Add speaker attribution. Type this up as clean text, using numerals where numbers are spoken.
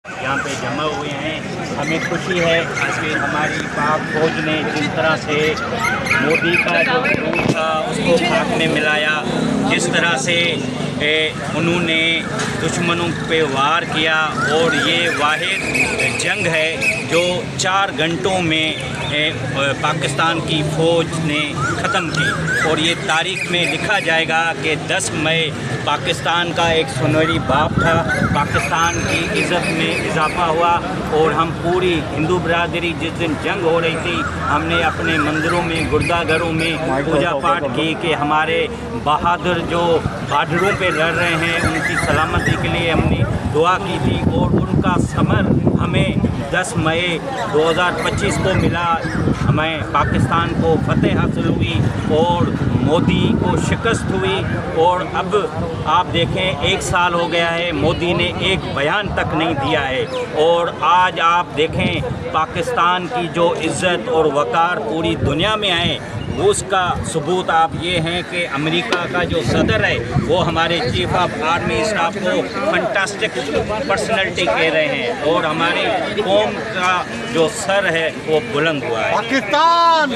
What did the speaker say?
Speaker 1: यहाँ पे जमा हुए हैं। हमें खुशी है कि हमारी पाक फौज ने जिस तरह से मोदी का जो जुनून था उसको खाक में मिलाया, जिस तरह से उन्होंने दुश्मनों पे वार किया और ये वाहिद जंग है जो 4 घंटों में पाकिस्तान की फ़ौज ने ख़त्म की। और ये तारीख़ में लिखा जाएगा कि 10 मई पाकिस्तान का एक सुनहरी बाप था, पाकिस्तान की इज़्ज़त में इजाफ़ा हुआ। और हम पूरी हिंदू बरादरी जिस दिन जंग हो रही थी, हमने अपने मंदिरों में, गिरजाघरों में पूजा पाठ की कि हमारे बहादुर जो बॉर्डरों पे लड़ रहे हैं उनकी सलामती के लिए हमने दुआ की थी। और उनका समर हमें 10 मई 2025 को मिला। हमें पाकिस्तान को फतेह हासिल हुई और मोदी को शिकस्त हुई। और अब आप देखें 1 साल हो गया है, मोदी ने एक बयान तक नहीं दिया है। और आज आप देखें पाकिस्तान की जो इज़्ज़त और वक़ार पूरी दुनिया में है, उसका सबूत आप ये हैं कि अमेरिका का जो सदर है वो हमारे चीफ ऑफ आर्मी स्टाफ को फंटास्टिक पर्सनैलिटी कह रहे हैं और हमारी कौम का जो सर है वो बुलंद हुआ है।
Speaker 2: पाकिस्तान